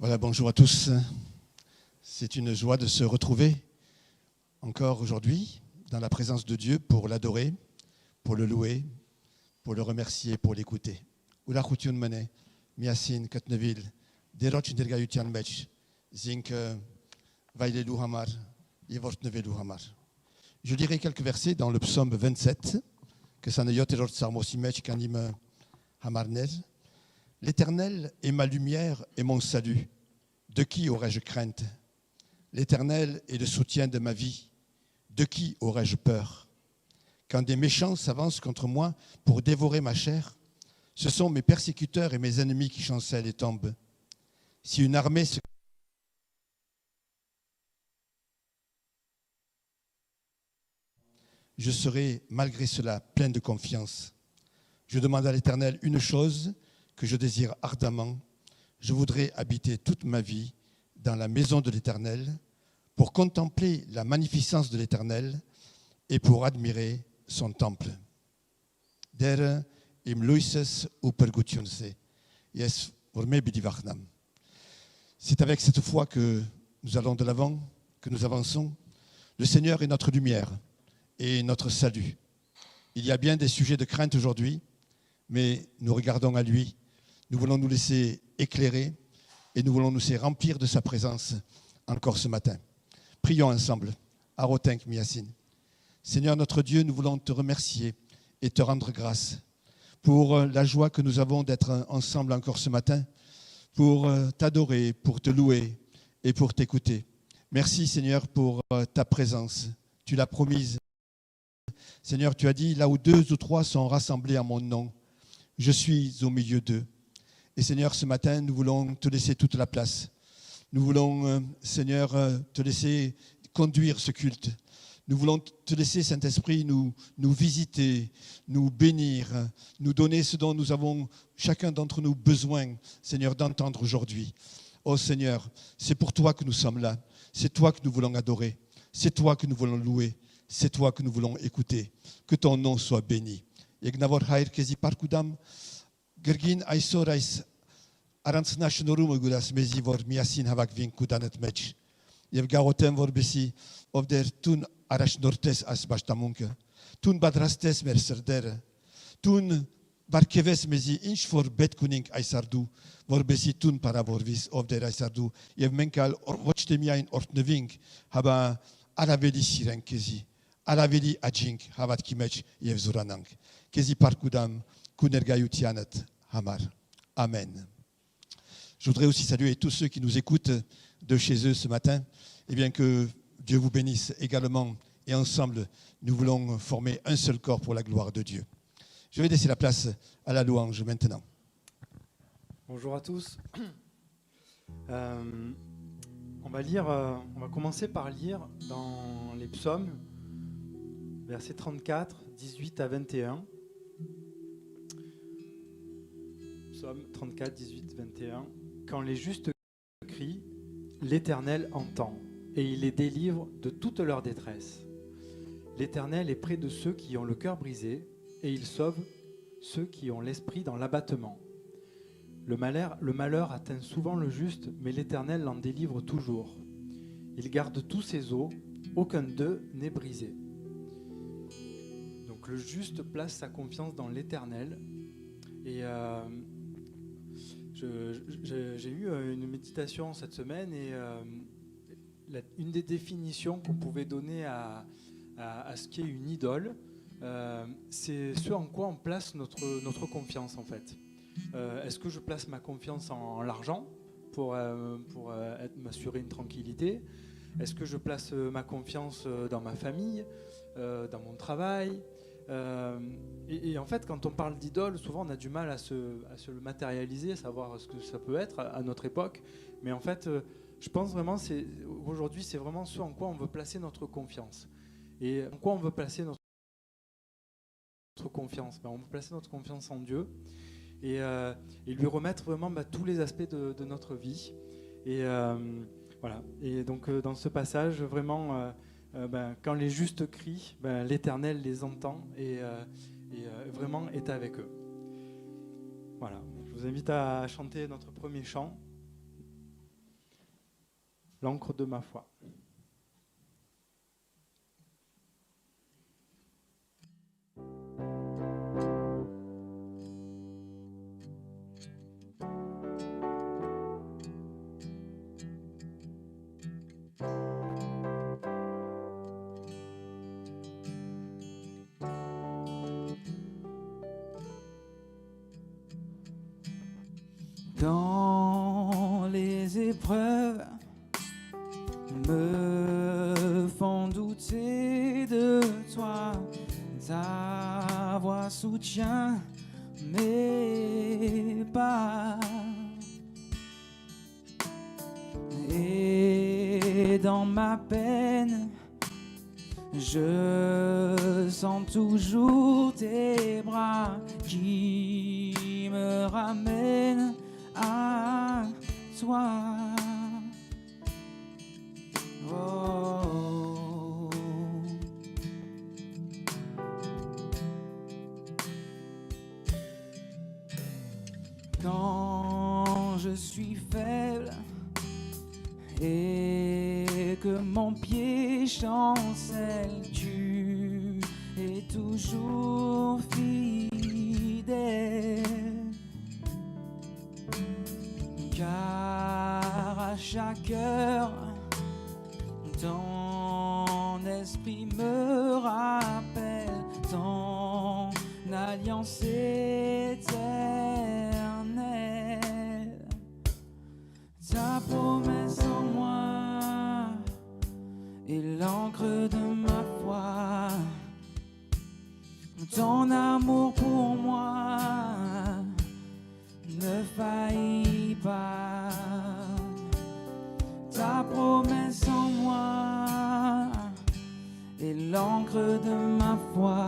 Voilà, bonjour à tous. C'est une joie de se retrouver encore aujourd'hui dans la présence de Dieu pour l'adorer, pour le louer, pour le remercier, pour l'écouter. Ula khutiun mene, miasin katnevil, deroch dergayutian mech, zink vailelu hamar, yevortnevelu hamar. Je lirai quelques versets dans le psaume 27, que ça ne yoterot sarmosimech kanim hamarner. L'Éternel est ma lumière et mon salut. De qui aurais-je crainte? L'Éternel est le soutien de ma vie. De qui aurais-je peur? Quand des méchants s'avancent contre moi pour dévorer ma chair, ce sont mes persécuteurs et mes ennemis qui chancellent et tombent. Si une armée se... Je serai malgré cela plein de confiance. Je demande à l'Éternel une chose que je désire ardemment. Je voudrais habiter toute ma vie dans la maison de l'Éternel pour contempler la magnificence de l'Éternel et pour admirer son temple. Der im luises upergutiunse. Yes, vorme bidivachnam. C'est avec cette foi que nous allons de l'avant, que nous avançons. Le Seigneur est notre lumière et notre salut. Il y a bien des sujets de crainte aujourd'hui, mais nous regardons à lui. Nous voulons nous laisser éclairer et nous voulons nous laisser remplir de sa présence encore ce matin. Prions ensemble. Arotenk miasin. Seigneur notre Dieu, nous voulons te remercier et te rendre grâce pour la joie que nous avons d'être ensemble encore ce matin, pour t'adorer, pour te louer et pour t'écouter. Merci Seigneur pour ta présence. Tu l'as promise. Seigneur, tu as dit, là où 2 ou 3 sont rassemblés en mon nom, je suis au milieu d'eux. Et Seigneur, ce matin, nous voulons te laisser toute la place. Nous voulons, Seigneur, te laisser conduire ce culte. Nous voulons te laisser, Saint-Esprit, nous visiter, nous bénir, nous donner ce dont nous avons, chacun d'entre nous, besoin, Seigneur, d'entendre aujourd'hui. Oh Seigneur, c'est pour toi que nous sommes là. C'est toi que nous voulons adorer. C'est toi que nous voulons louer. C'est toi que nous voulons écouter. Que ton nom soit béni. Yegnavor haïr kezi parkudam. Gergin aisorais arantsna shnorum gudas mezi vor miasin havak vin kudanet mech. Yevgarotem vor besi of der tun arashnortes as bashtamunke. Tun badrastes merserder. Tun barkeves mezi inch for betkuning aisardu. Vor besi tun para vorvis of der aisardu. Yev menkal watchtemia in ortneving haba alaveli siren kezi. Alaveli ajink havat kimech yev zuranang. Kezi parkudam kunergayutianet hamar. Amen. Je voudrais aussi saluer tous ceux qui nous écoutent de chez eux ce matin. Et bien que Dieu vous bénisse également. Et ensemble, nous voulons former un seul corps pour la gloire de Dieu. Je vais laisser la place à la louange maintenant. Bonjour à tous. On va commencer par lire dans les psaumes, versets 34, 18 à 21. Psaume 34, 18, 21. Quand les justes crient, l'Éternel entend, et il les délivre de toute leur détresse. L'Éternel est près de ceux qui ont le cœur brisé, et il sauve ceux qui ont l'esprit dans l'abattement. Le malheur atteint souvent le juste, mais l'Éternel l'en délivre toujours. Il garde tous ses os, aucun d'eux n'est brisé. Donc le juste place sa confiance dans l'Éternel. Et j'ai eu une méditation cette semaine et une des définitions qu'on pouvait donner à ce qu'est une idole, c'est ce en quoi on place notre confiance en fait. Est-ce que je place ma confiance en l'argent pour m'assurer une tranquillité? Est-ce que je place ma confiance dans ma famille, dans mon travail? Et en fait, quand on parle d'idole, souvent on a du mal à se le matérialiser, à savoir ce que ça peut être à notre époque. Mais en fait, je pense vraiment, aujourd'hui, c'est vraiment ce en quoi on veut placer notre confiance. Et en quoi on veut placer notre confiance? On veut placer notre confiance en Dieu et lui remettre vraiment tous les aspects de notre vie. Et voilà. Et donc dans ce passage, vraiment... quand les justes crient, l'Éternel les entend et vraiment est avec eux. Voilà, je vous invite à chanter notre premier chant. l'encre de ma foi. Quand les épreuves me font douter de toi, ta voix soutient mes pas. Et dans ma peine, je sens toujours tes bras qui me ramènent à toi. Oh. Quand je suis faible et que mon pied chancelle, tu es toujours fidèle. Car à chaque heure, ton esprit me rappelle ton alliance éternelle. Ta promesse en moi est l'encre de ma foi. Ton amour pour moi ne faillit pas. Ta promesse en moi est l'encre de ma foi.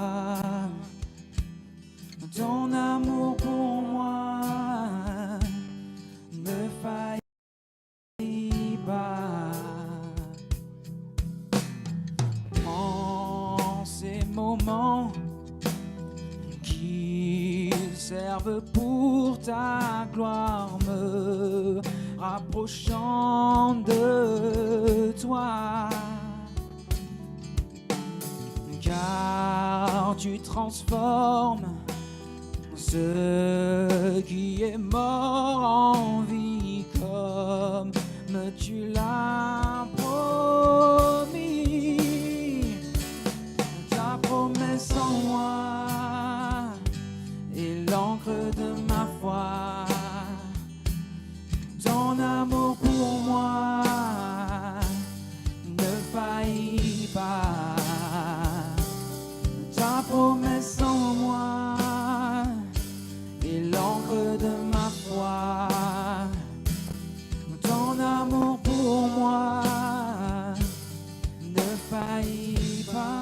Ton amour pour moi ne faillit pas. En ces moments qui servent pour ta gloire, me rapprochant de toi, car tu transformes ce qui est mort en vie, comme tu l'as promis. Ta promesse en moi est l'encre de ma foi. Ton amour pour moi ne faillit pas. Ta promesse en moi est l'encre de ma foi. Ton amour pour moi ne faillit pas.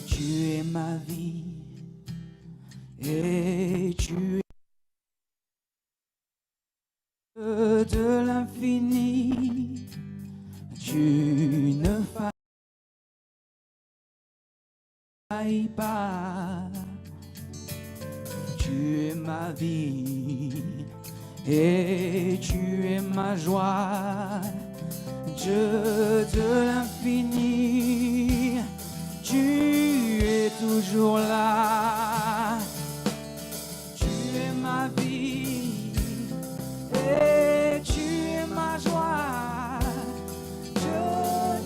Tu es ma vie et tu es de l'infini. Tu ne failles pas. Tu es ma vie et tu es ma joie. Dieu de l'infini, tu es toujours là. Tu es ma vie et tu es ma joie. Dieu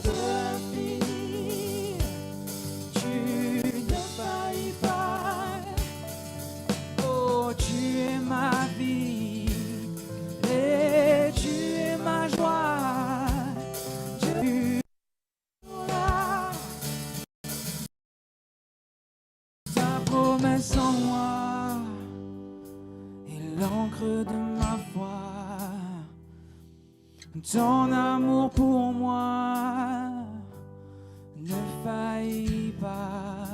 de l'infini, tu ne faillis pas. Oh, tu es ma vie et tu es ma joie. Ta promesse en moi est l'encre de ma foi. Ton amour pour moi ne faillit pas.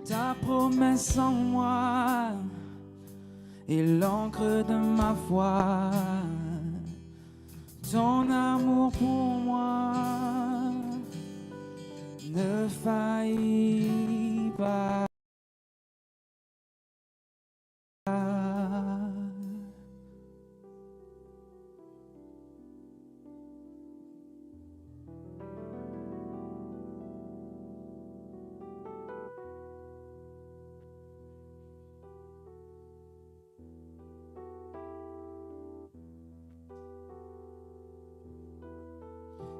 Ta promesse en moi est l'encre de ma foi. Ton amour pour moi ne faillit pas.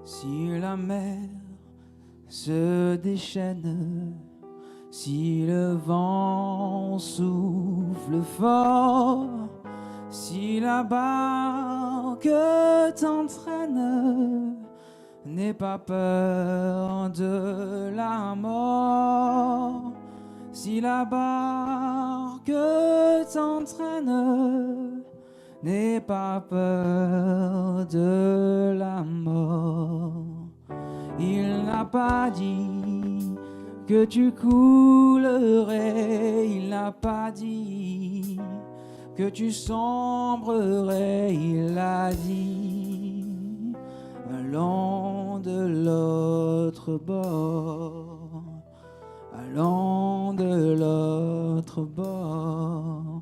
Si la mer se déchaîne, si le vent souffle fort, si la barque t'entraîne, n'aie pas peur de la mort. Si la barque t'entraîne, n'aie pas peur de la mort. Il n'a pas dit que tu coulerais, il n'a pas dit que tu sombrerais, il a dit allons de l'autre bord, allons de l'autre bord.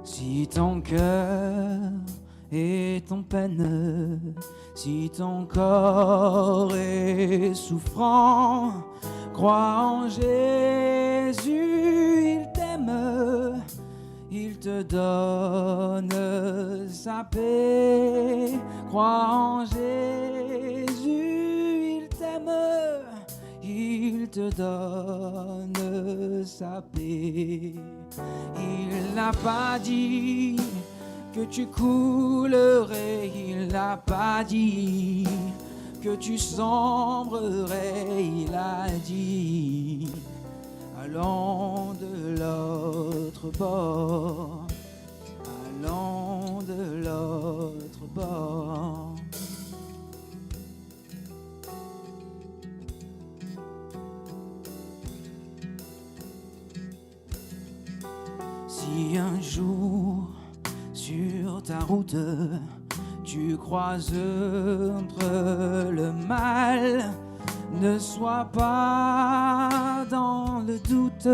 Si ton cœur est en peine, si ton corps est souffrant, crois en Jésus, il t'aime, il te donne sa paix. Crois en Jésus, il t'aime, il te donne sa paix. Il n'a pas dit que tu coulerais, il n'a pas dit que tu sombrerais, il a dit allons de l'autre bord, allons de l'autre bord. Si un jour sur ta route tu croises le mal, ne sois pas dans le doute.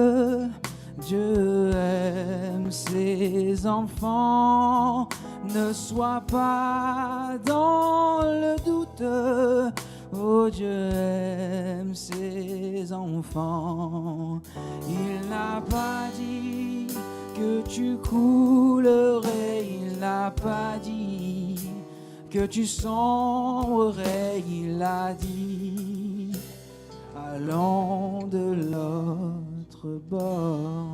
Dieu aime ses enfants. Ne sois pas dans le doute. Oh, Dieu aime ses enfants. Il n'a pas dit que tu coulerais, il n'a pas dit que tu sombrerais, il a dit allons de l'autre bord.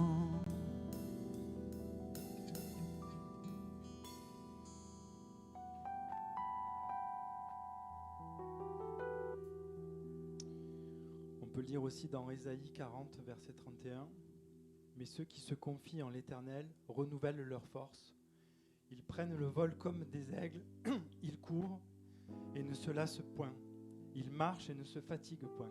On peut lire aussi dans Ésaïe 40, verset 31. Mais ceux qui se confient en l'Éternel renouvellent leur force. Ils prennent le vol comme des aigles, ils courent et ne se lassent point. Ils marchent et ne se fatiguent point.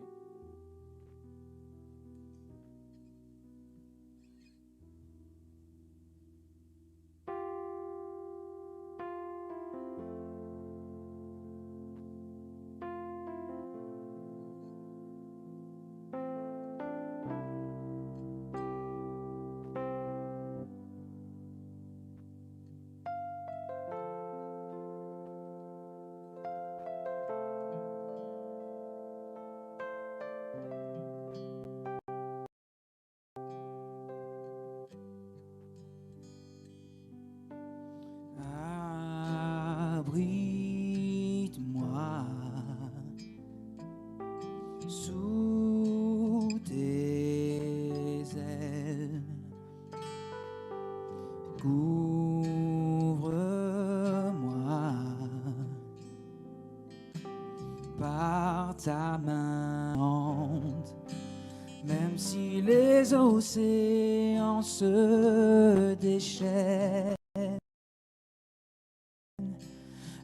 Abrite-moi sous tes ailes, couvre-moi par ta main, même si les océans se déchaînent.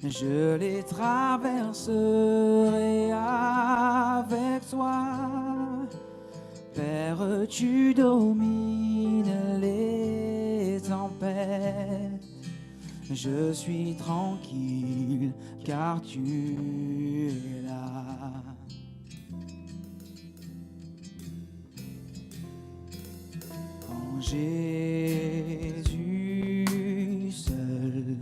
Je les traverserai avec toi. Père, tu domines les tempêtes. Je suis tranquille car tu es là. En Jésus seul,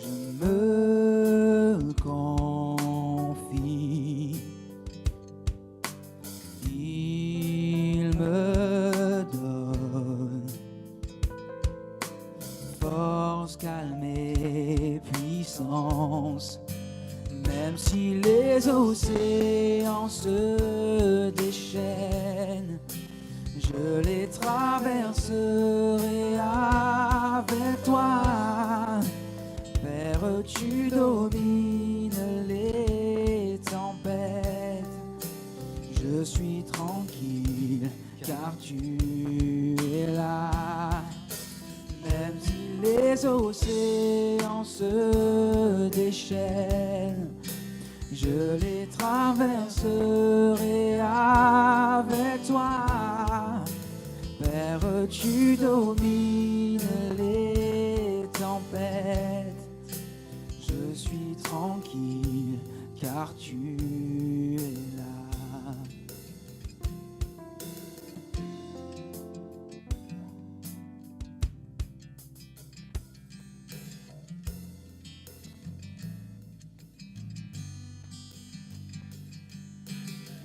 je me confie. Il me donne force, calme et puissance. Même si les océans se déchaînent, je les traverserai avec toi. Père, tu domines les tempêtes. Je suis tranquille car tu es là. Même si les océans se déchaînent, je les traverserai avec toi. Père, tu domines les tempêtes. Je suis tranquille car tu es là.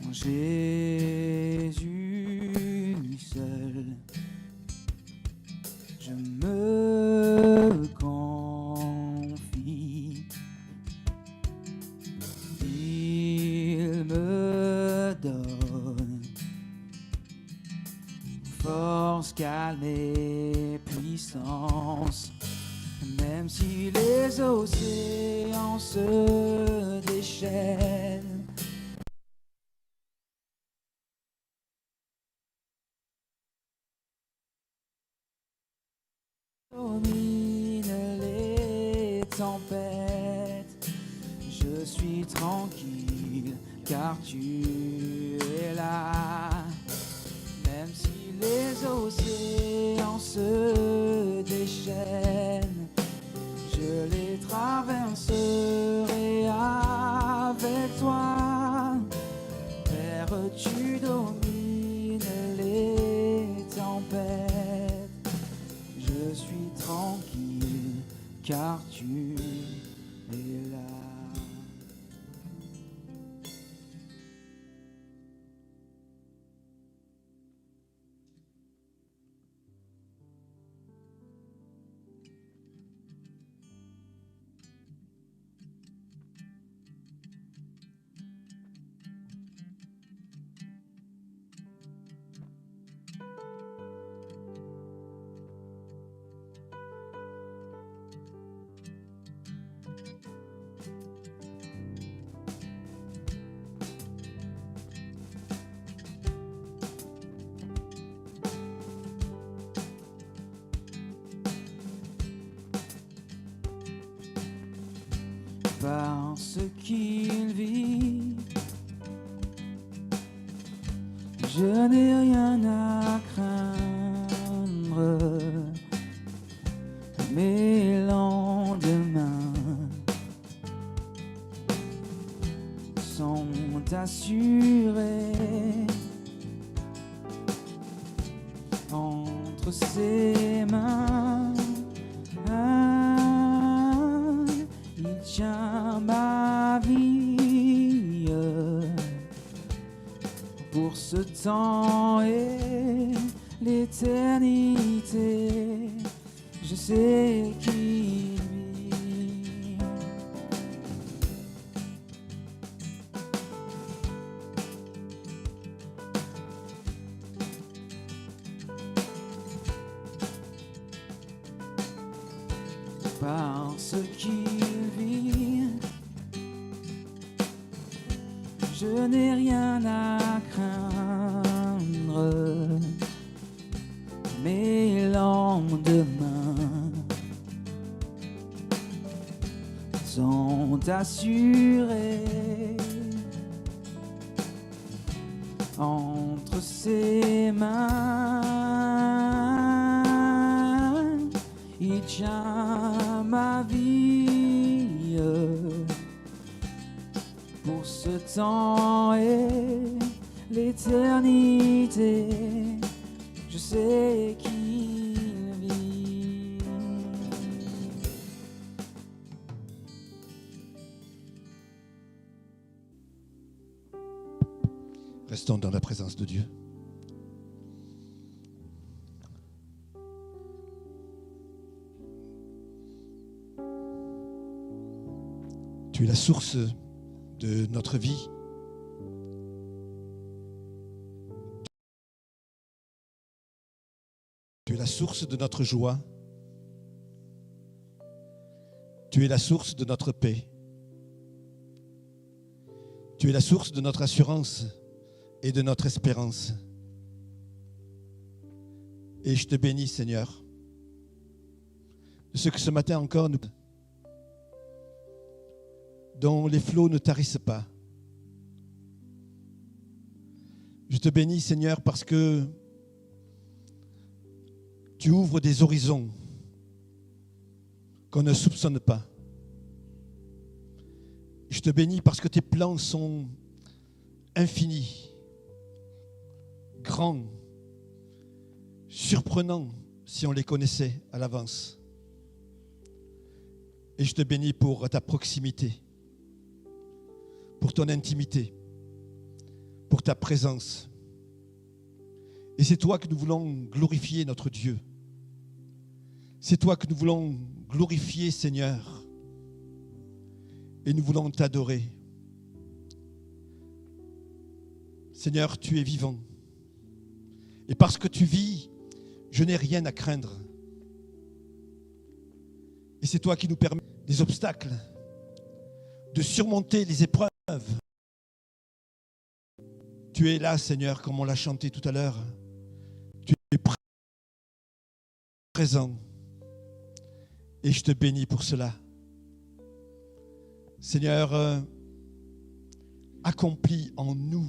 En Jésus seul, je me confie. Il me donne force, calme et puissance. Même si les océans se déchaînent, domine les tempêtes. Je suis tranquille car tu es là. Même si les océans se déchaînent, je les traverserai avec toi. Père, tu domines les tempêtes. Je suis tranquille car tu es là. Parce qu'il vit, je n'ai rien à craindre. Mes lendemains sont assurés entre ses mains. Il tient ma vie pour ce temps et l'éternité. Je sais qu'il vit. Parce qu'il vit, je n'ai rien à craindre. Mes lendemains sont assurés entre ses mains. Il tient ma vie pour ce temps et l'éternité. Je sais qu'il vit. Restons dans la présence de Dieu. Tu es la source de notre vie. Tu es la source de notre joie. Tu es la source de notre paix. Tu es la source de notre assurance et de notre espérance. Et je te bénis, Seigneur, de ce que ce matin encore, dont les flots ne tarissent pas. Je te bénis, Seigneur, parce que tu ouvres des horizons qu'on ne soupçonne pas. Je te bénis parce que tes plans sont infinis, grands, surprenants si on les connaissait à l'avance. Et je te bénis pour ta proximité, pour ton intimité, pour ta présence. Et c'est toi que nous voulons glorifier, notre Dieu. C'est toi que nous voulons glorifier, Seigneur. Et nous voulons t'adorer. Seigneur, tu es vivant. Et parce que tu vis, je n'ai rien à craindre. Et c'est toi qui nous permets des obstacles, de surmonter les épreuves. Tu es là, Seigneur, comme on l'a chanté tout à l'heure. Tu es présent. Et je te bénis pour cela. Seigneur, accomplis en nous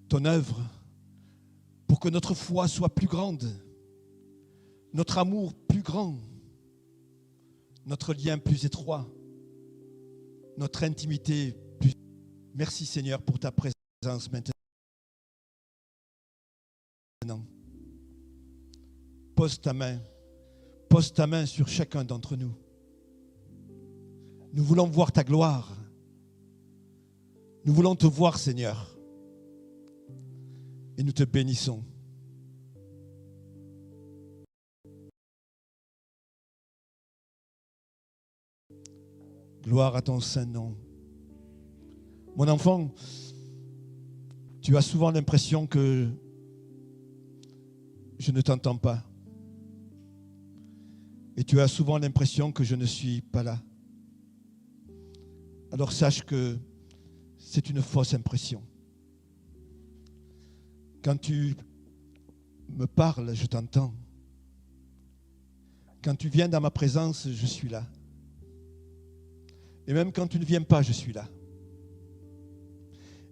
ton œuvre pour que notre foi soit plus grande, notre amour plus grand, notre lien plus étroit, notre intimité plus. Merci, Seigneur, pour ta présence maintenant. Pose ta main sur chacun d'entre nous. Nous voulons voir ta gloire. Nous voulons te voir, Seigneur. Et nous te bénissons. Gloire à ton saint nom. Mon enfant, tu as souvent l'impression que je ne t'entends pas. Et tu as souvent l'impression que je ne suis pas là. Alors sache que c'est une fausse impression. Quand tu me parles, je t'entends. Quand tu viens dans ma présence, je suis là. Et même quand tu ne viens pas, je suis là.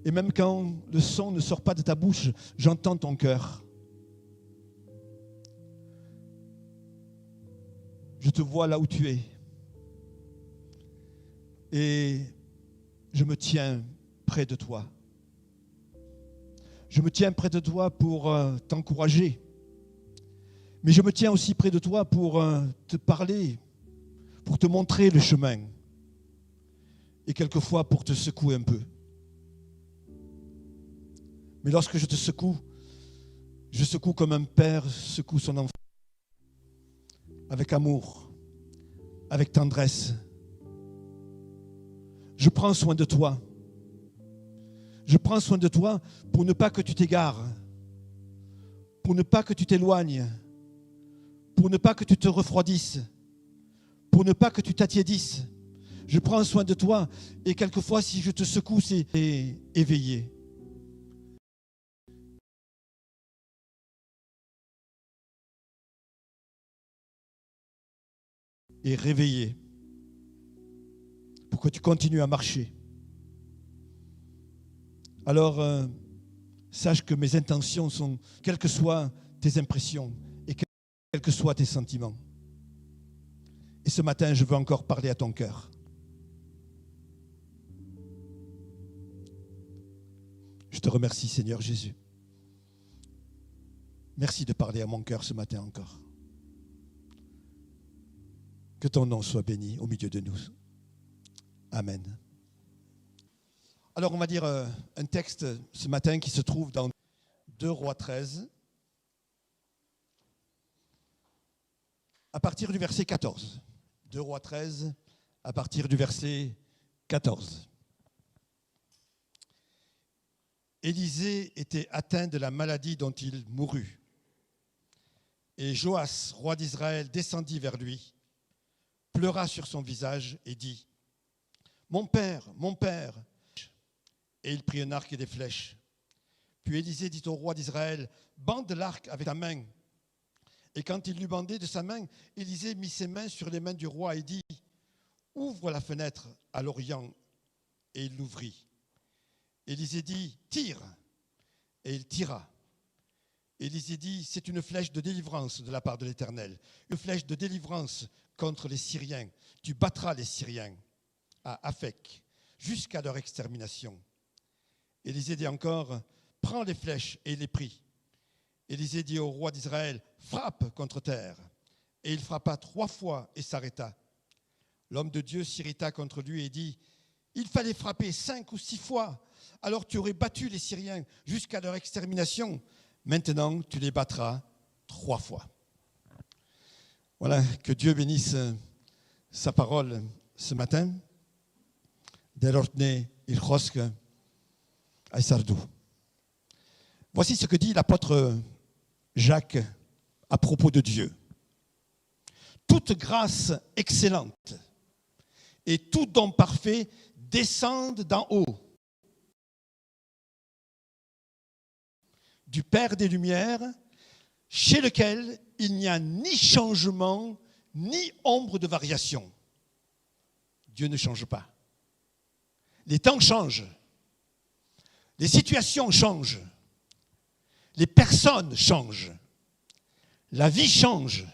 Et même quand le son ne sort pas de ta bouche, j'entends ton cœur. Je te vois là où tu es. Et je me tiens près de toi. Je me tiens près de toi pour t'encourager. Mais je me tiens aussi près de toi pour te parler, pour te montrer le chemin. Et quelquefois pour te secouer un peu. Mais lorsque je te secoue, je secoue comme un père secoue son enfant. Avec amour, avec tendresse. Je prends soin de toi. Je prends soin de toi pour ne pas que tu t'égares, pour ne pas que tu t'éloignes, pour ne pas que tu te refroidisses, pour ne pas que tu t'attiédisses. Je prends soin de toi. Et quelquefois, si je te secoue, c'est éveillé. Et réveillé. Pour que tu continues à marcher. Alors, sache que mes intentions sont, quelles que soient tes impressions et quels que soient tes sentiments. Et ce matin, je veux encore parler à ton cœur. Je te remercie, Seigneur Jésus. Merci de parler à mon cœur ce matin encore. Que ton nom soit béni au milieu de nous. Amen. Alors on va dire un texte ce matin qui se trouve dans 2 Rois 13, à partir du verset 14. 2 Rois 13, à partir du verset 14. Élisée était atteint de la maladie dont il mourut. Et Joas, roi d'Israël, descendit vers lui, pleura sur son visage et dit : mon père, mon père. Et il prit un arc et des flèches. Puis Élisée dit au roi d'Israël : bande l'arc avec ta main. Et quand il l'eut bandé de sa main, Élisée mit ses mains sur les mains du roi et dit : ouvre la fenêtre à l'orient. Et il l'ouvrit. Élisée dit : tire. Et il tira. Élisée dit : c'est une flèche de délivrance de la part de l'Éternel, une flèche de délivrance contre les Syriens. Tu battras les Syriens à Aphek jusqu'à leur extermination. Élisée dit encore : prends les flèches, et il les prit. Élisée dit au roi d'Israël : frappe contre terre. Et il frappa 3 fois et s'arrêta. L'homme de Dieu s'irrita contre lui et dit : il fallait frapper 5 ou 6 fois, alors tu aurais battu les Syriens jusqu'à leur extermination. Maintenant, tu les battras 3 fois. Voilà, que Dieu bénisse sa parole ce matin. Delortne ilchosk aïsardou. Voici ce que dit l'apôtre Jacques à propos de Dieu. Toute grâce excellente et tout don parfait descendent d'en haut, du Père des Lumières, chez lequel il n'y a ni changement, ni ombre de variation. Dieu ne change pas. Les temps changent, les situations changent, les personnes changent, la vie change,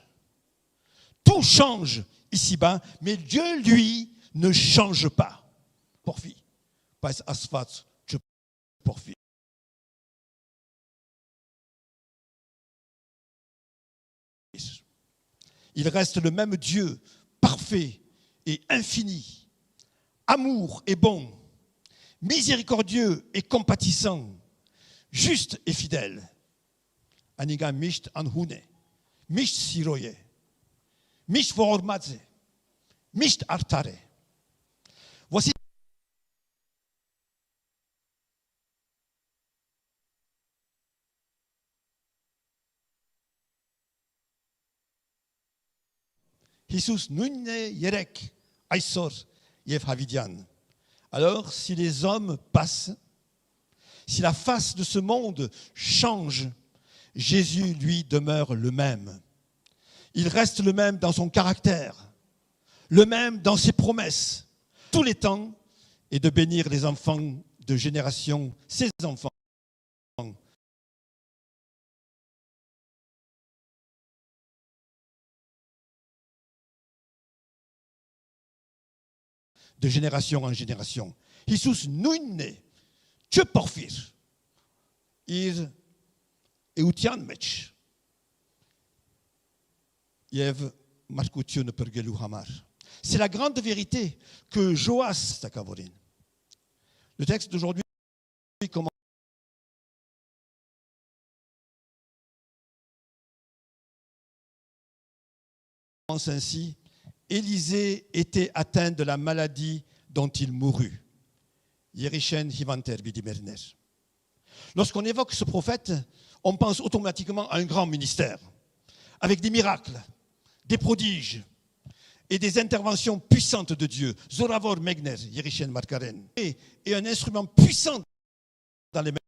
tout change ici-bas, mais Dieu, lui, ne change pas. Porfi, pas asfat, je porfi. Il reste le même Dieu, parfait et infini, amour et bon, miséricordieux et compatissant, juste et fidèle. Aniga misht anhune, misht siroye, misht vormadze, misht artare. Voici Jesus nunne yerek aisor yev havidian. Alors, si les hommes passent, si la face de ce monde change, Jésus, lui, demeure le même. Il reste le même dans son caractère, le même dans ses promesses, tous les temps, et de bénir les enfants de génération, ses enfants, de génération en génération. Jesus nunne, Dieu porfir, ir eutian mech, yev markutio ne pergelu hamar. C'est la grande vérité que Joas Takavorin. Le texte d'aujourd'hui commence ainsi. Élisée était atteint de la maladie dont il mourut. Lorsqu'on évoque ce prophète, on pense automatiquement à un grand ministère, avec des miracles, des prodiges, et des interventions puissantes de Dieu. Zoravor Megner, Yerishen Markaren. Et un instrument puissant dans les mains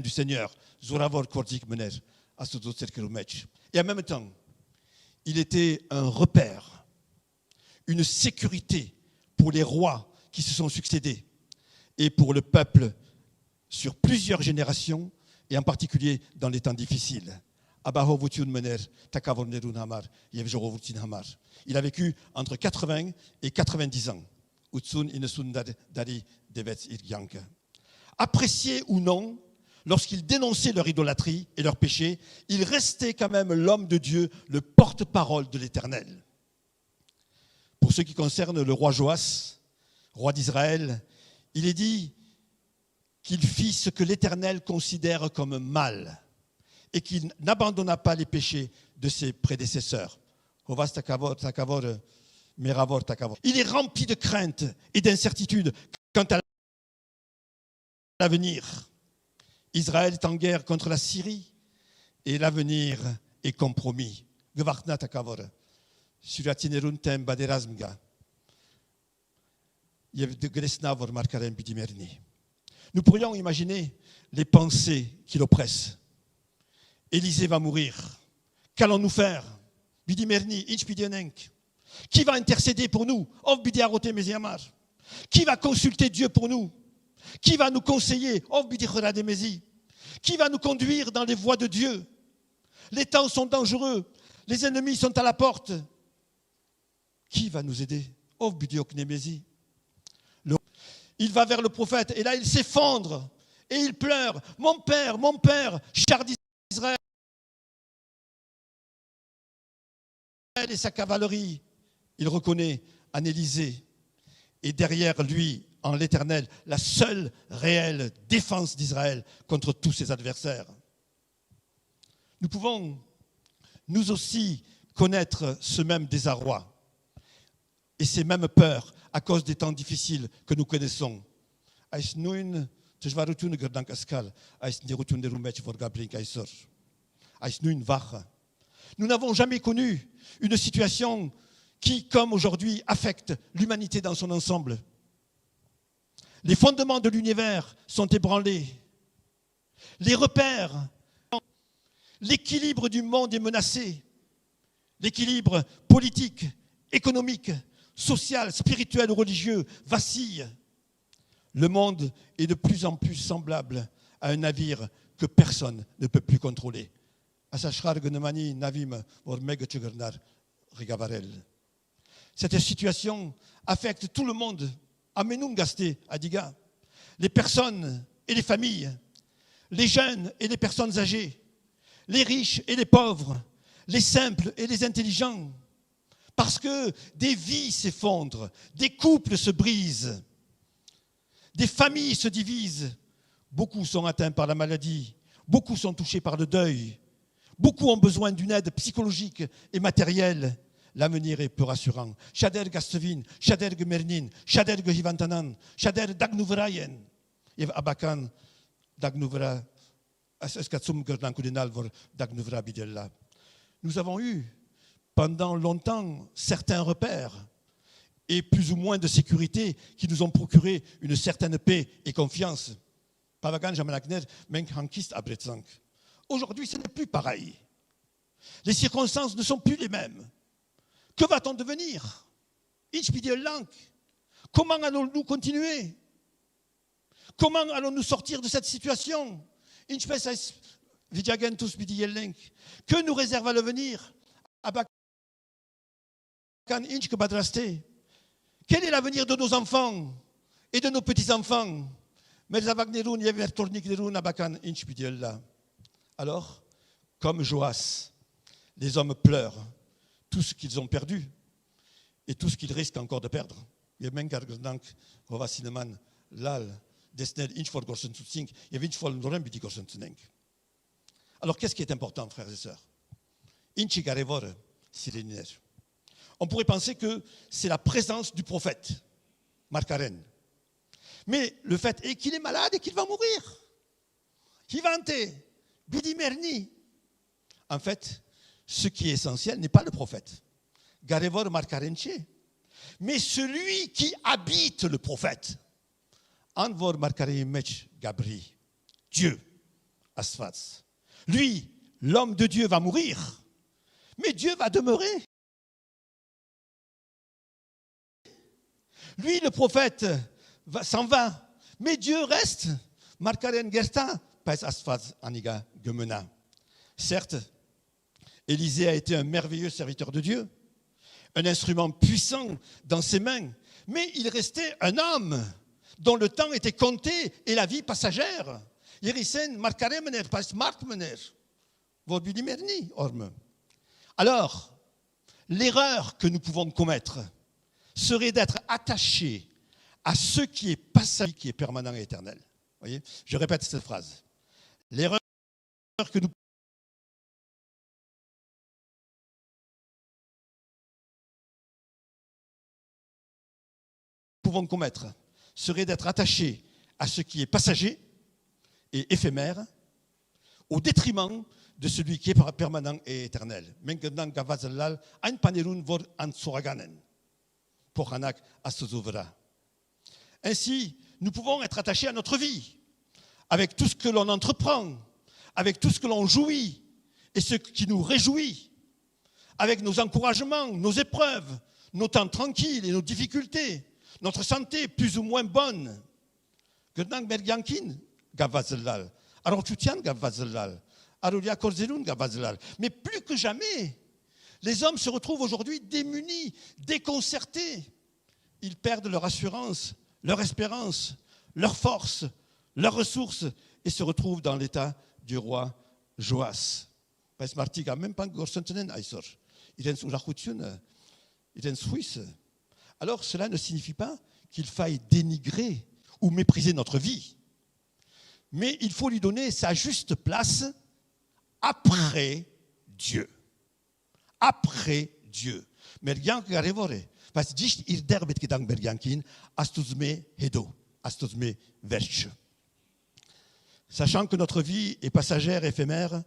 du Seigneur. Zoravor Kordik Mener, Assozo Serkelumech. Et en même temps, il était un repère, une sécurité pour les rois qui se sont succédés et pour le peuple sur plusieurs générations et en particulier dans les temps difficiles. Il a vécu entre 80 et 90 ans. Apprécié ou non, lorsqu'il dénonçait leur idolâtrie et leur péché, il restait quand même l'homme de Dieu, le porte-parole de l'Éternel. Pour ce qui concerne le roi Joas, roi d'Israël, il est dit qu'il fit ce que l'Éternel considère comme mal et qu'il n'abandonna pas les péchés de ses prédécesseurs. Il est rempli de crainte et d'incertitude quant à l'avenir. Israël est en guerre contre la Syrie et l'avenir est compromis. Nous pourrions imaginer les pensées qui l'oppressent. Élisée va mourir. Qu'allons-nous faire? Qui va intercéder pour nous? Qui va consulter Dieu pour nous? Qui va nous conseiller? Qui va nous conduire dans les voies de Dieu? Les temps sont dangereux. Les ennemis sont à la porte. Qui va nous aider? Il va vers le prophète et là il s'effondre et il pleure. Mon père, char d'Israël et sa cavalerie. Il reconnaît en Élisée et derrière lui, en l'Éternel, la seule réelle défense d'Israël contre tous ses adversaires. Nous pouvons, nous aussi, connaître ce même désarroi et ces mêmes peurs à cause des temps difficiles que nous connaissons. Nous n'avons jamais connu une situation qui, comme aujourd'hui, affecte l'humanité dans son ensemble. Les fondements de l'univers sont ébranlés. Les repères, l'équilibre du monde est menacé. L'équilibre politique, économique, social, spirituel ou religieux vacille. Le monde est de plus en plus semblable à un navire que personne ne peut plus contrôler. Cette situation affecte tout le monde. Les personnes et les familles, les jeunes et les personnes âgées, les riches et les pauvres, les simples et les intelligents. Parce que des vies s'effondrent, des couples se brisent, des familles se divisent. Beaucoup sont atteints par la maladie, beaucoup sont touchés par le deuil, beaucoup ont besoin d'une aide psychologique et matérielle. L'avenir est peu rassurant. Shader Gastevin, Shader Gemernin, Shader Gehivantanan, Shader Dagnuvrayen. Yev Abakan, Dagnuvra, Eskatsum Gerdankudenal, Dagnuvra Bidella. Nous avons eu pendant longtemps certains repères et plus ou moins de sécurité qui nous ont procuré une certaine paix et confiance. Aujourd'hui, ce n'est plus pareil. Les circonstances ne sont plus les mêmes. Que va-t-on devenir? Comment allons-nous continuer? Comment allons-nous sortir de cette situation? Que nous réserve à l'avenir? Quel est l'avenir de nos enfants et de nos petits-enfants? Alors, comme Joas, les hommes pleurent tout ce qu'ils ont perdu et tout ce qu'ils risquent encore de perdre. Alors, qu'est-ce qui est important, frères et sœurs? On pourrait penser que c'est la présence du prophète, Markaren. Mais le fait est qu'il est malade et qu'il va mourir. Hivante, Bidimerni. En fait, ce qui est essentiel n'est pas le prophète. Garevor Markarenche. Mais celui qui habite le prophète. Anvor Markaremech Gabri. Dieu, Asfats. Lui, l'homme de Dieu va mourir. Mais Dieu va demeurer. Lui, le prophète, s'en va. Mais Dieu reste. Markaren Gerta, Pais Asfaz Aniga Gemena. Certes, Élisée a été un merveilleux serviteur de Dieu, un instrument puissant dans ses mains, mais il restait un homme dont le temps était compté et la vie passagère. Yerisen Markaremener, Pais Markmener. Vorbudimerni, Orme. Alors, l'erreur que nous pouvons commettre serait d'être attachés à ce qui est passager, qui est permanent et éternel. Voyez, je répète cette phrase. L'erreur que nous pouvons commettre serait d'être attachés à ce qui est passager et éphémère au détriment de celui qui est permanent et éternel. Ainsi, nous pouvons être attachés à notre vie, avec tout ce que l'on entreprend, avec tout ce que l'on jouit et ce qui nous réjouit, avec nos encouragements, nos épreuves, nos temps tranquilles et nos difficultés, notre santé plus ou moins bonne. Mais plus que jamais, les hommes se retrouvent aujourd'hui démunis, déconcertés. Ils perdent leur assurance, leur espérance, leur force, leurs ressources et se retrouvent dans l'état du roi Joas. Alors cela ne signifie pas qu'il faille dénigrer ou mépriser notre vie, mais il faut lui donner sa juste place après Dieu. Après Dieu. Sachant que notre vie est passagère, éphémère,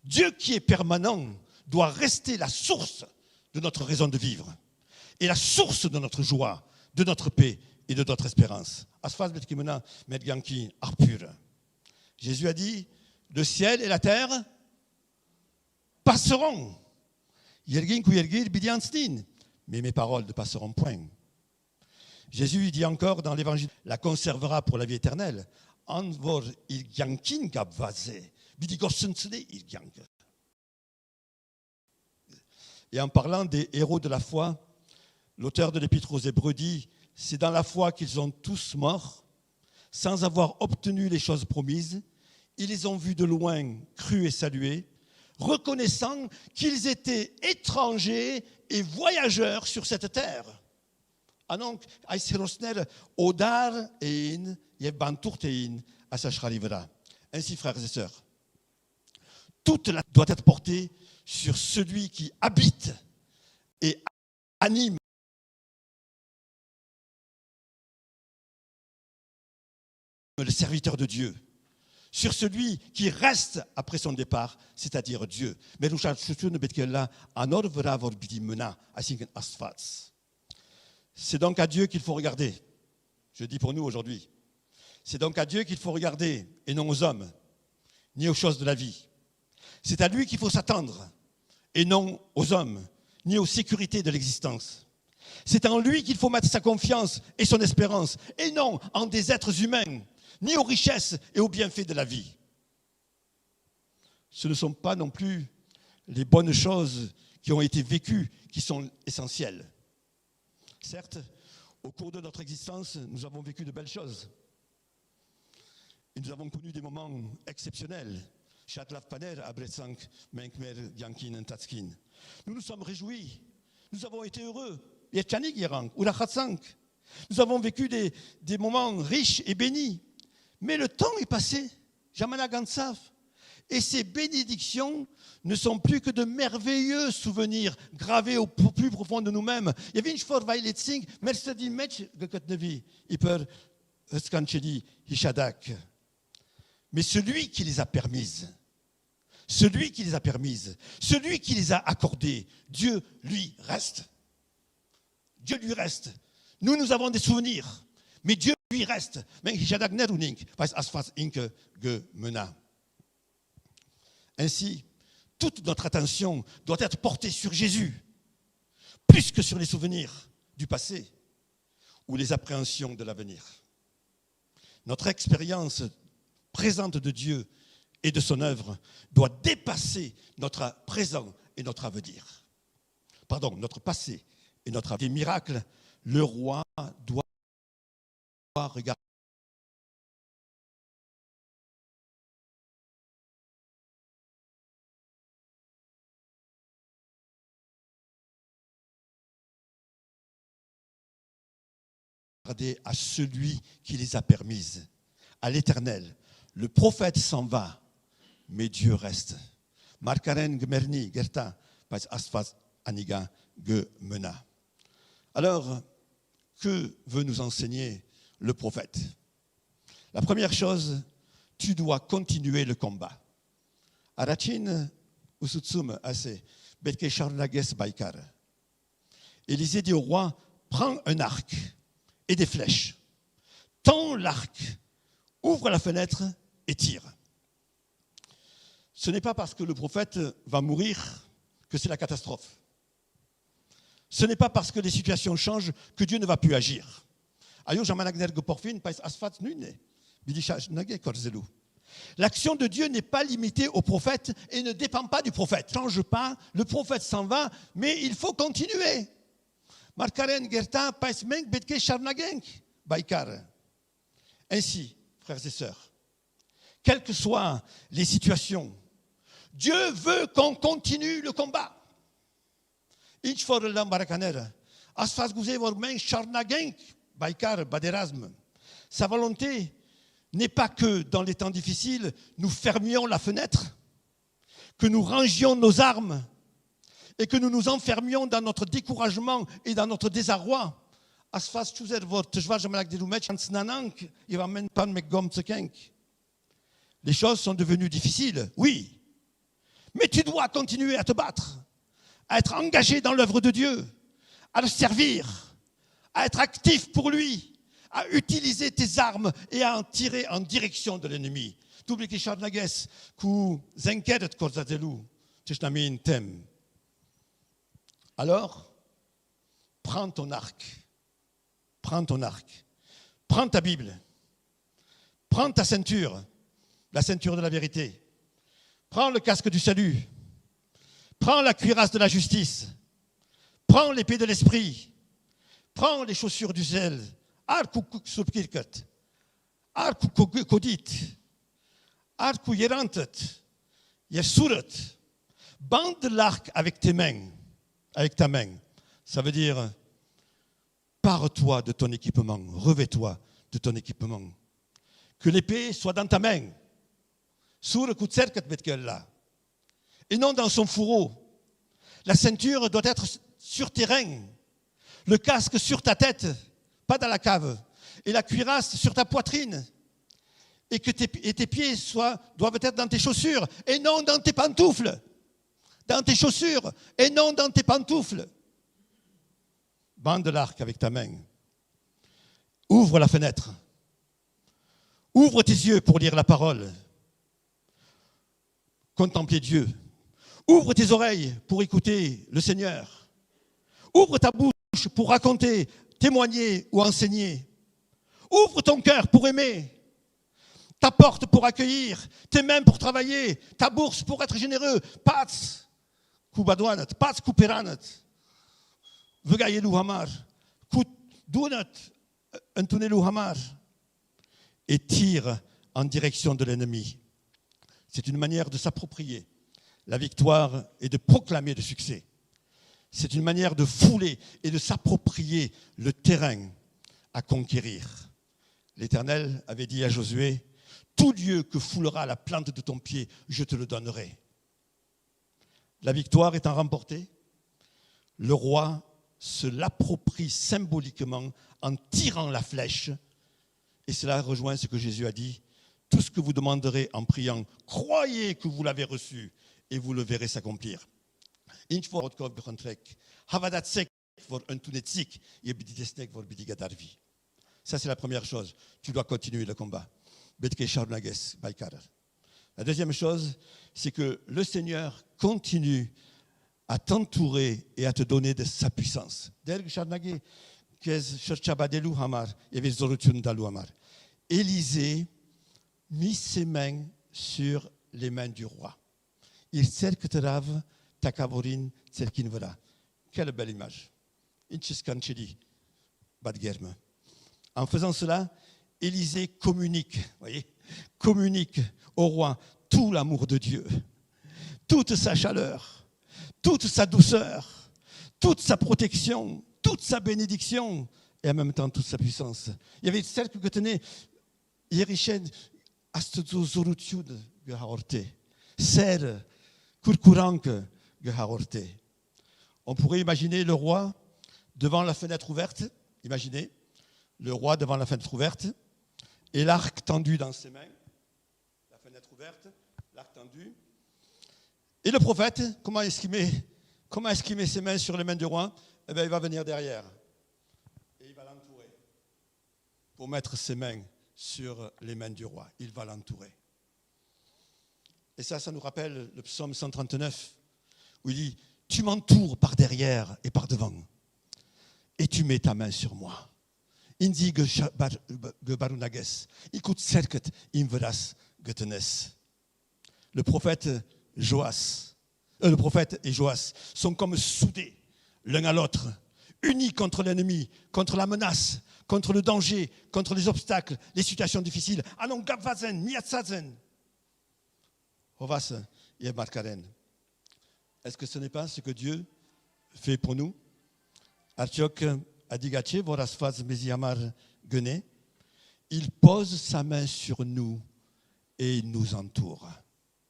Dieu qui est permanent doit rester la source de notre raison de vivre et la source de notre joie, de notre paix et de notre espérance. Jésus a dit, le ciel et la terre passeront. Mais mes paroles ne passeront point. Jésus dit encore dans l'évangile, la conservera pour la vie éternelle. Et en parlant des héros de la foi, l'auteur de l'Épître aux Hébreux dit, c'est dans la foi qu'ils ont tous morts, sans avoir obtenu les choses promises. Ils les ont vus de loin, crus et salués, reconnaissant qu'ils étaient étrangers et voyageurs sur cette terre. Ainsi, frères et sœurs, toute la doit être portée sur celui qui habite et anime le serviteur de Dieu, sur celui qui reste après son départ, c'est-à-dire Dieu. C'est donc à Dieu qu'il faut regarder. Je dis pour nous aujourd'hui. C'est donc à Dieu qu'il faut regarder et non aux hommes, ni aux choses de la vie. C'est à lui qu'il faut s'attendre et non aux hommes, ni aux sécurités de l'existence. C'est en lui qu'il faut mettre sa confiance et son espérance et non en des êtres humains, ni aux richesses et aux bienfaits de la vie. Ce ne sont pas non plus les bonnes choses qui ont été vécues qui sont essentielles. Certes, au cours de notre existence, nous avons vécu de belles choses. Et nous avons connu des moments exceptionnels. Nous nous sommes réjouis. Nous avons été heureux. Nous avons vécu des moments riches et bénis. Mais le temps est passé. Et ces bénédictions ne sont plus que de merveilleux souvenirs gravés au plus profond de nous-mêmes. mais celui qui les a permises. Celui qui les a permises, celui qui les a accordées, Dieu lui reste. Dieu lui reste. Nous avons des souvenirs, mais Dieu lui reste. Ainsi, toute notre attention doit être portée sur Jésus, plus que sur les souvenirs du passé ou les appréhensions de l'avenir. Notre expérience présente de Dieu et de son œuvre doit dépasser notre présent et notre avenir. Pardon, notre passé et notre avenir. Des miracles, le roi doit regarder à celui qui les a permises, à l'Éternel. Le prophète s'en va, mais Dieu reste. Alors, que veut nous enseigner le prophète? La première chose, tu dois continuer le combat. Élisée dit au roi, prends un arc et des flèches. Tends l'arc, ouvre la fenêtre et tire. Ce n'est pas parce que le prophète va mourir que c'est la catastrophe. Ce n'est pas parce que les situations changent que Dieu ne va plus agir. L'action de Dieu n'est pas limitée au prophète et ne dépend pas du prophète. Ne change pas, le prophète s'en va, mais il faut continuer. Ainsi, frères et sœurs, quelles que soient les situations, Dieu veut qu'on continue le combat. Sa volonté n'est pas que dans les temps difficiles, nous fermions la fenêtre, que nous rangions nos armes et que nous nous enfermions dans notre découragement et dans notre désarroi. Les choses sont devenues difficiles, oui. Mais tu dois continuer à te battre, à être engagé dans l'œuvre de Dieu, à le servir, à être actif pour lui, à utiliser tes armes et à en tirer en direction de l'ennemi. Alors, prends ton arc, prends ta Bible, prends ta ceinture, la ceinture de la vérité. Prends le casque du salut. Prends la cuirasse de la justice. Prends l'épée de l'esprit. Prends les chaussures du zèle. Bande l'arc avec tes mains, avec ta main. Ça veut dire, pare-toi de ton équipement, revêt-toi de ton équipement. Que l'épée soit dans ta main. Et non dans son fourreau. La ceinture doit être sur tes reins, le casque sur ta tête, pas dans la cave, et la cuirasse sur ta poitrine, et que tes pieds doivent être dans tes chaussures et non dans tes pantoufles. Dans tes chaussures et non dans tes pantoufles. Bande l'arc avec ta main. Ouvre la fenêtre. Ouvre tes yeux pour lire la parole. Contempler Dieu. Ouvre tes oreilles pour écouter le Seigneur. Ouvre ta bouche pour raconter, témoigner ou enseigner. Ouvre ton cœur pour aimer. Ta porte pour accueillir. Tes mains pour travailler. Ta bourse pour être généreux. Pats, kubadwanat, pats kuperanat. Vegayelu hamar. Kudunat, antunelu hamar. Et tire en direction de l'ennemi. C'est une manière de s'approprier la victoire et de proclamer le succès. C'est une manière de fouler et de s'approprier le terrain à conquérir. L'Éternel avait dit à Josué, « Tout lieu que foulera la plante de ton pied, je te le donnerai. » La victoire étant remportée, le roi se l'approprie symboliquement en tirant la flèche. Et cela rejoint ce que Jésus a dit, Tout ce que vous demanderez en priant, croyez que vous l'avez reçu et vous le verrez s'accomplir. Ça, c'est la première chose. Tu dois continuer le combat. La deuxième chose, c'est que le Seigneur continue à t'entourer et à te donner de sa puissance. Élisée mit ses mains sur les mains du roi. Quelle belle image. En faisant cela, Élisée communique au roi tout l'amour de Dieu, toute sa chaleur, toute sa douceur, toute sa protection, toute sa bénédiction et en même temps toute sa puissance. Il y avait celle que tenait Yerichen astuzo zorutyud gehorte, ser kurkurank gehorte. On pourrait imaginer le roi devant la fenêtre ouverte, imaginez, le roi devant la fenêtre ouverte et l'arc tendu dans ses mains, la fenêtre ouverte, l'arc tendu. Et le prophète, comment est-ce qu'il met ses mains sur les mains du roi? Eh bien, il va venir derrière et il va l'entourer pour mettre ses mains sur les mains du roi. Il va l'entourer. Et ça nous rappelle le psaume 139 où il dit « Tu m'entoures par derrière et par devant et tu mets ta main sur moi. » Indi gebarunages, ikut serket imveras getenes. Le prophète et Joas sont comme soudés l'un à l'autre, unis contre l'ennemi, contre la menace, contre le danger, contre les obstacles, les situations difficiles. Anon gabvazen, miatsazen. Hovas yemarkaren. Est-ce que ce n'est pas ce que Dieu fait pour nous? Artiok Adigache, vorasfaz meziamar gene. Il pose sa main sur nous et il nous entoure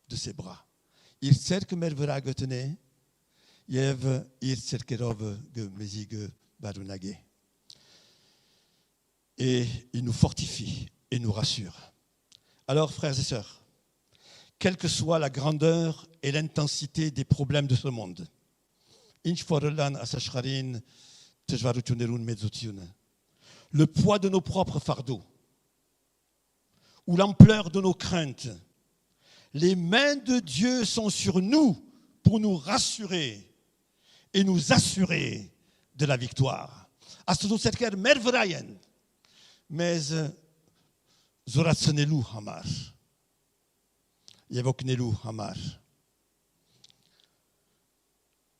de ses bras. Il cerque mervera gotene, yev il cerkerov ge mezige barunage. Et il nous fortifie et nous rassure. Alors, frères et sœurs, quelle que soit la grandeur et l'intensité des problèmes de ce monde, le poids de nos propres fardeaux ou l'ampleur de nos craintes, les mains de Dieu sont sur nous pour nous rassurer et nous assurer de la victoire. Mais zoratsenelu hamar, yevoknelu hamar.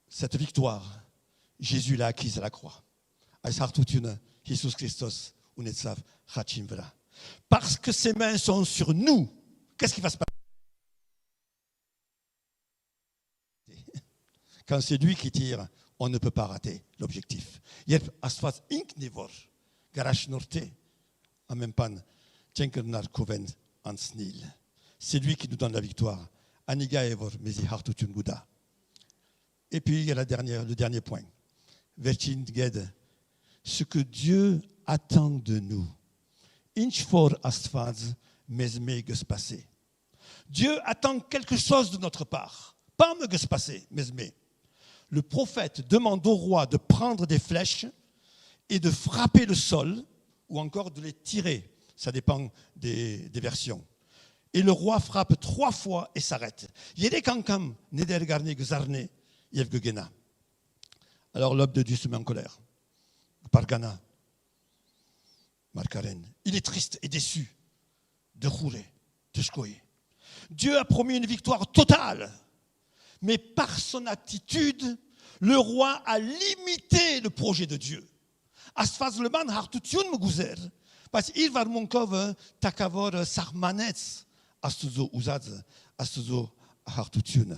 Cette victoire, Jésus l'a acquise à la croix. Jesus Christos, parce que ses mains sont sur nous, qu'est-ce qui va se passer? Quand c'est lui qui tire, on ne peut pas rater l'objectif. C'est lui qui nous donne la victoire. Et puis il y a le dernier point. Ce que Dieu attend de nous. Dieu attend quelque chose de notre part. Pas me passer, mais le prophète demande au roi de prendre des flèches et de frapper le sol ou encore de les tirer. Ça dépend des versions. Et le roi frappe 3 fois et s'arrête. Alors l'homme de Dieu se met en colère. Pargana, Markaren. Il est triste et déçu de Khouré, de Shkoye. Dieu a promis une victoire totale. Mais par son attitude, le roi a limité le projet de Dieu. Asfazleman hartutun muguzer. Parce qu'il va monkov takavor sarmanets astuzo uzaz astuzo hartutun.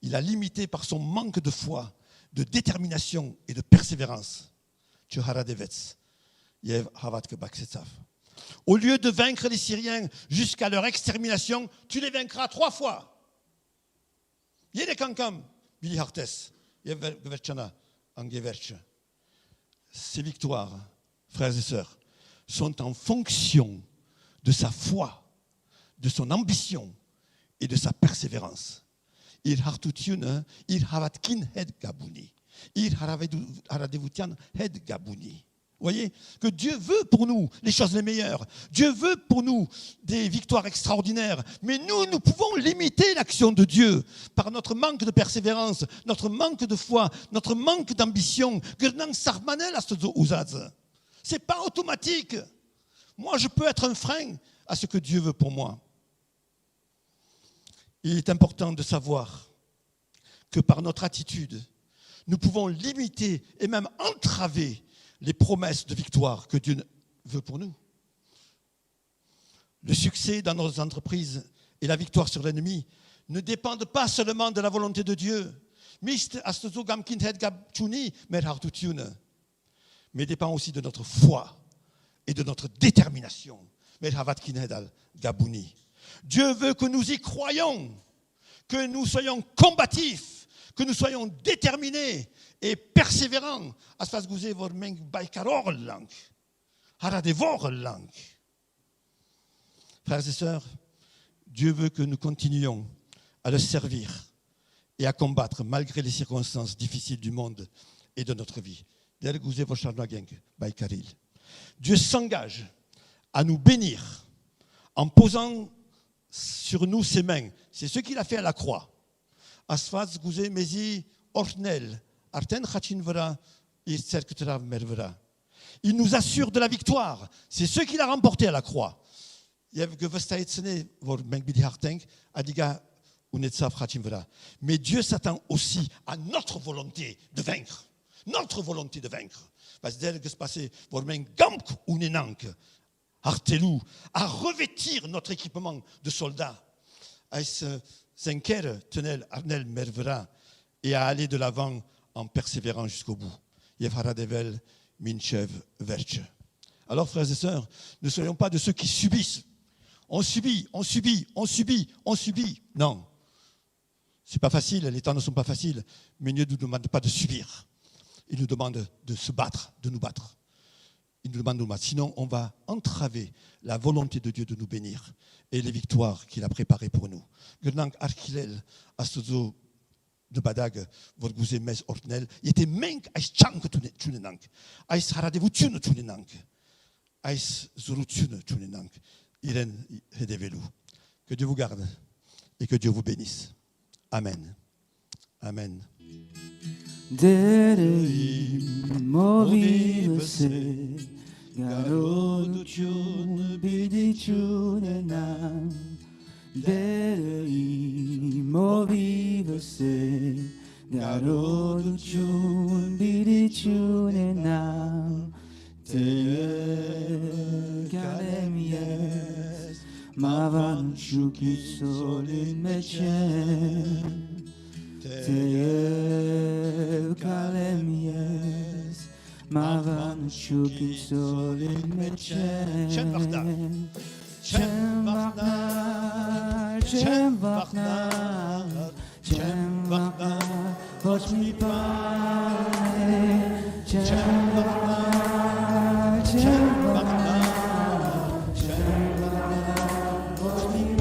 Il a limité par son manque de foi, de détermination et de persévérance. Au lieu de vaincre les Syriens jusqu'à leur extermination, tu les vaincras 3 fois. Ces victoires, frères et sœurs, sont en fonction de sa foi, de son ambition et de sa persévérance. Il hartutune, il havatkin head gabuni. Il haradevutian head gabuni. Vous voyez que Dieu veut pour nous les choses les meilleures. Dieu veut pour nous des victoires extraordinaires. Mais nous pouvons limiter l'action de Dieu par notre manque de persévérance, notre manque de foi, notre manque d'ambition. Ce n'est pas automatique. Moi, je peux être un frein à ce que Dieu veut pour moi. Il est important de savoir que par notre attitude, nous pouvons limiter et même entraver les promesses de victoire que Dieu veut pour nous. Le succès dans nos entreprises et la victoire sur l'ennemi ne dépendent pas seulement de la volonté de Dieu, mais dépend aussi de notre foi et de notre détermination. Dieu veut que nous y croyions, que nous soyons combatifs, que nous soyons déterminés et persévérants. Frères et sœurs, Dieu veut que nous continuions à le servir et à combattre malgré les circonstances difficiles du monde et de notre vie. Dieu s'engage à nous bénir en posant sur nous ses mains. C'est ce qu'il a fait à la croix. Il nous assure de la victoire. C'est ce qu'il a remporté à la croix. Mais Dieu s'attend aussi à notre volonté de vaincre. Notre volonté de vaincre. À revêtir notre équipement de soldats. Et à aller de l'avant en persévérant jusqu'au bout. Alors, frères et sœurs, ne soyons pas de ceux qui subissent. On subit. Non. C'est pas facile, les temps ne sont pas faciles, mais Dieu ne nous demande pas de subir. Il nous demande de se battre, de nous battre. Il nous demande de nous battre. Sinon, on va entraver la volonté de Dieu de nous bénir et les victoires qu'il a préparées pour nous. De badag vor guze mes ordnel était menk ais chank tunenank ais haradevu tunenank ais zurutune tunenank iren hedevelu. Que Dieu vous garde et que Dieu vous bénisse. Amen. Amen. Derei movivese garoto tune bidicune nam. Derei movivese garoto tune bidicune nam. Te kalemies mavan chuki solin mechen. Te kalemies mavan chuki solin mechen. Chem vachnar, watch me by. Chem vachnar, watch me by.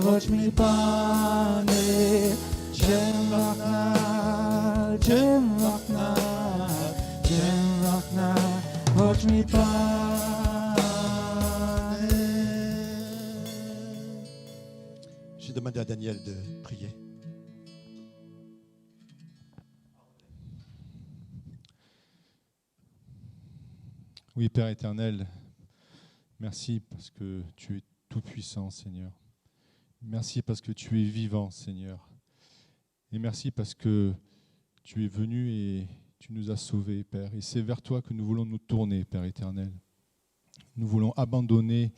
Watch me burn it, J'ai demandé à Daniel de prier. Oui, Père éternel, merci parce que tu es tout-puissant, Seigneur. Merci parce que tu es vivant, Seigneur. Et merci parce que tu es venu et tu nous as sauvés, Père. Et c'est vers toi que nous voulons nous tourner, Père éternel. Nous voulons abandonner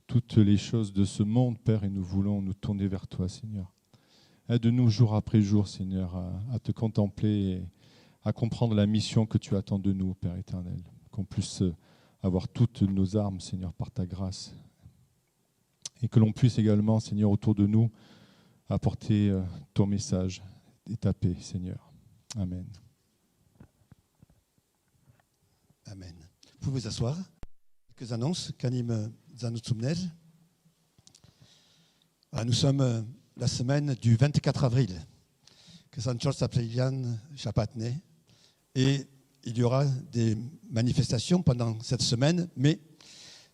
toutes les choses de ce monde, Père, et nous voulons nous tourner vers toi, Seigneur. Aide-nous jour après jour, Seigneur, à te contempler et à comprendre la mission que tu attends de nous, Père éternel. Qu'on puisse avoir toutes nos armes, Seigneur, par ta grâce. Et que l'on puisse également, Seigneur, autour de nous, apporter ton message et ta paix, Seigneur. Amen. Amen. Vous pouvez vous asseoir. Quelques annonces. Kanim Zanutsumner. Nous sommes la semaine du 24 avril. Que Sanchor Sapriyan Chapatne. Et il y aura des manifestations pendant cette semaine, mais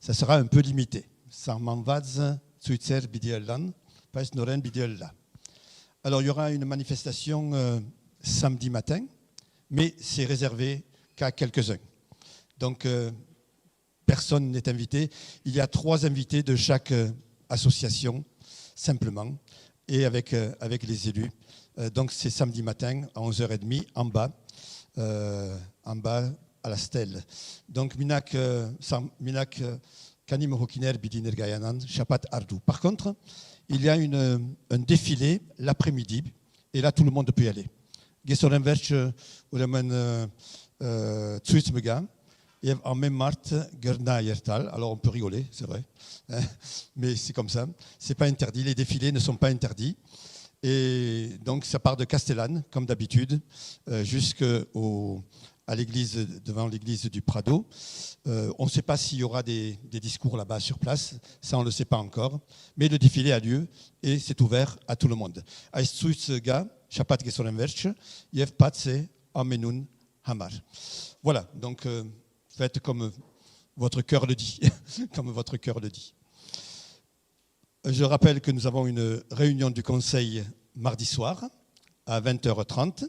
ça sera un peu limité. Sarmanvaz Tsuitser Bidielan, Pais Noren Bidiella. Alors il y aura une manifestation samedi matin, mais c'est réservé qu'à quelques-uns. Donc personne n'est invité. Il y a 3 invités de chaque association, simplement, et avec les élus. Donc c'est samedi matin à 11h30 en bas à la stèle. Donc Minak Kanim Hokiner Bidiner Gayanan, Chapat Ardou. Par contre, il y a un défilé l'après-midi, et là tout le monde peut y aller. Gesorenverch Uremen Tsuitsmega, et en même mart Gerna Yertal. Alors on peut rigoler, c'est vrai, mais c'est comme ça. C'est pas interdit, les défilés ne sont pas interdits. Et donc ça part de Castellane, comme d'habitude, jusqu'à l'église, devant l'église du Prado. On ne sait pas s'il y aura des discours là-bas sur place, ça on ne le sait pas encore, mais le défilé a lieu et c'est ouvert à tout le monde. Voilà, donc faites comme votre cœur le dit, comme votre cœur le dit. Je rappelle que nous avons une réunion du conseil mardi soir à 20h30.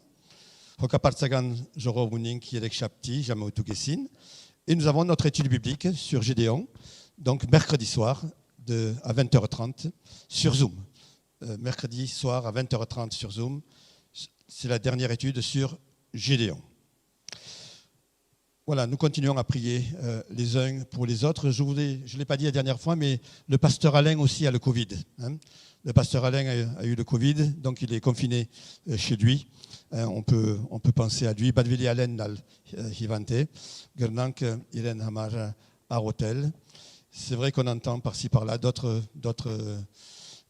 Et nous avons notre étude biblique sur Gédéon, donc mercredi soir à 20h30 sur Zoom. Mercredi soir à 20h30 sur Zoom, c'est la dernière étude sur Gédéon. Voilà, nous continuons à prier les uns pour les autres. Je ne l'ai pas dit la dernière fois, mais le pasteur Alain aussi a le Covid. Le pasteur Alain a eu le Covid, donc il est confiné chez lui. On peut penser à lui. Badvili Alain dal Hivante, Gernank Irène Hamar à Hotel. C'est vrai qu'on entend par-ci par-là d'autres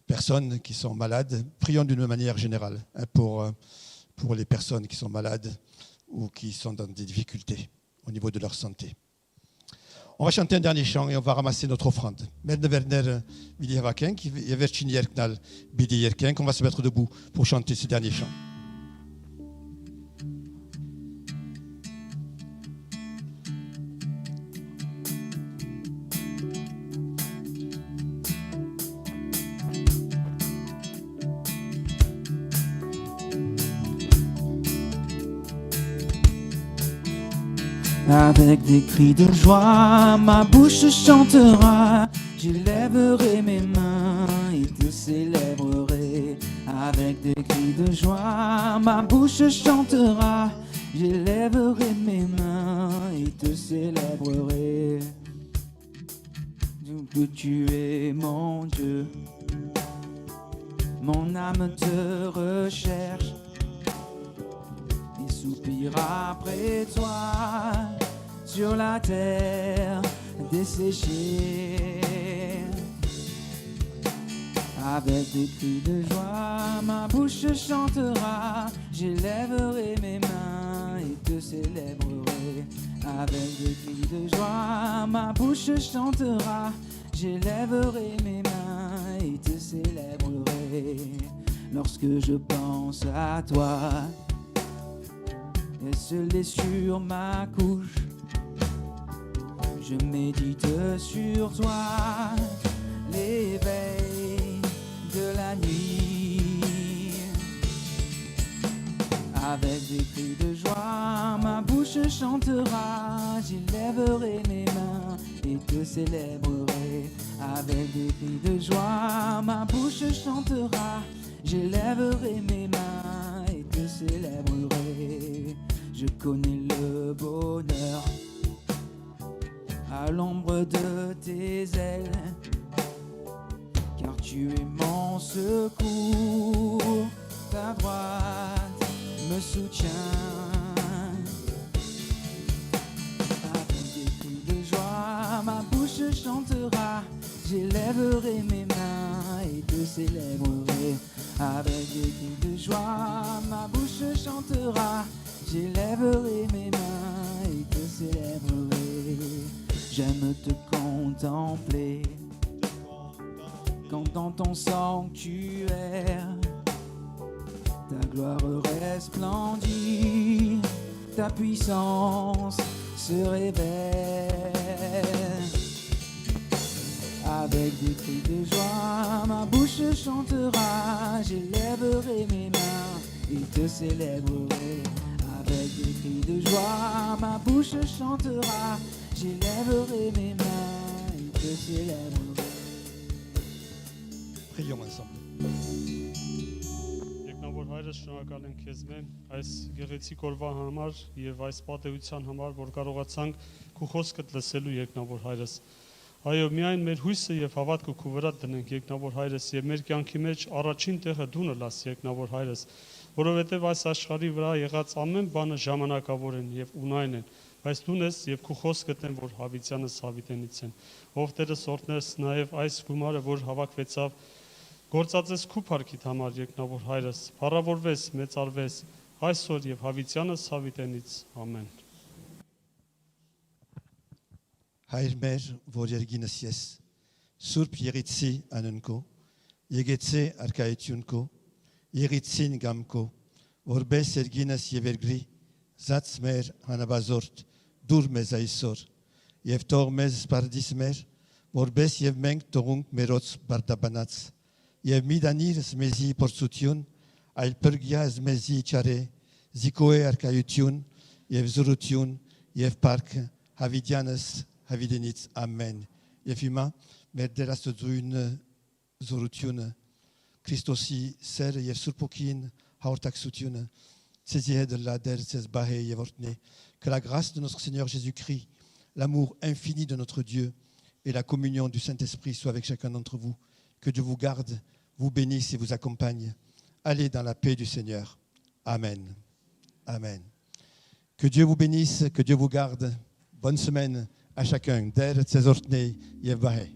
personnes qui sont malades. Prions d'une manière générale pour les personnes qui sont malades ou qui sont dans des difficultés au niveau de leur santé. On va chanter un dernier chant et on va ramasser notre offrande. On va se mettre debout pour chanter ce dernier chant. Avec des cris de joie, ma bouche chantera. J'élèverai mes mains et te célébrerai. Avec des cris de joie, ma bouche chantera. J'élèverai mes mains et te célébrerai. Que tu es mon Dieu, mon âme te recherche et soupire après toi sur la terre desséchée. Avec des cris de joie, ma bouche chantera. J'élèverai mes mains et te célébrerai. Avec des cris de joie, ma bouche chantera. J'élèverai mes mains et te célébrerai. Lorsque je pense à toi, esselé sur ma couche, Je médite sur toi, l'éveil de la nuit. Avec des cris de joie, ma bouche chantera. J'élèverai mes mains et te célébrerai. Avec des cris de joie, ma bouche chantera. J'élèverai mes mains et te célébrerai. Je connais le bonheur à l'ombre de tes ailes, car tu es mon secours. Ta droite me soutient. Avec des cris de joie, ma bouche chantera. J'élèverai mes mains et te célébrerai. Avec des cris de joie, ma bouche chantera. J'élèverai mes mains et te célébrerai. J'aime te contempler quand dans ton sanctuaire ta gloire resplendit, ta puissance se révèle. Avec des cris de joie, ma bouche chantera. J'élèverai mes mains et te célébrerai. Avec des cris de joie, ma bouche chantera. J'élèverai mes mains et te célébrerai. Prions ensemble. Երկնավոր Հայրս, շնորհակալ ենք քեզ մեն այս գեղեցիկ օրվա համար եւ այս պատեհության համար, որ կարողացանք քո խոսքդ լսելու երկնավոր Հայրս։ Այո, միայն մեր հույսը եւ հավատքը քո վրա դնենք երկնավոր Հայրս եւ մեր կյանքի մեջ առաջին տեղը դու նլաս երկնավոր Հայրս, որովհետեւ այս աշխարհի վրա եղած ամեն բանը ժամանակավոր են եւ ունայն են, բայց դու ես եւ քո խոսքդ են, որ հավիտյանս հավիտենից են։ Ով Տերս օրհնես նաեւ այս գումարը, որ հավաքվեցավ, գործածես քու փառքիդ համար երկնավոր Հայրս, փառավորվես, մեծարվես այսօր եւ հավիտյանս հավիտենից։ Ամեն։ Հայր մեր, որ երգինս ես, Սուրբ Եղիցի անուն քո, եկեցե արքայություն քո, Եղիցին գամ քո, որպես երգինս եւ երգրի, զած մեր հանաբազորդ, դուր մեզ այսօր, եւ թող մեզ սպարդիս մեր, որպես եւ մենք թողունք մերոց բարդաբանած, եւ մի դանիրս մեզի փորձություն, այլ պրգյազ մեզի չարե, զիկոե արքայություն եւ զորություն եւ փառք հավիտյանս հավիտենից ամեն։ Եվ հիմա մեր Տեր Աստծուն զորությունը, Քրիստոսի սերը եւ Սուրբ Հոգին հաղորդակցությունը Ceci est de la der Bahé Yevortne. Que la grâce de notre Seigneur Jésus-Christ, l'amour infini de notre Dieu et la communion du Saint-Esprit soient avec chacun d'entre vous. Que Dieu vous garde, vous bénisse et vous accompagne. Allez dans la paix du Seigneur. Amen. Amen. Que Dieu vous bénisse, que Dieu vous garde. Bonne semaine à chacun. Der Tzezortne Yev Bahé.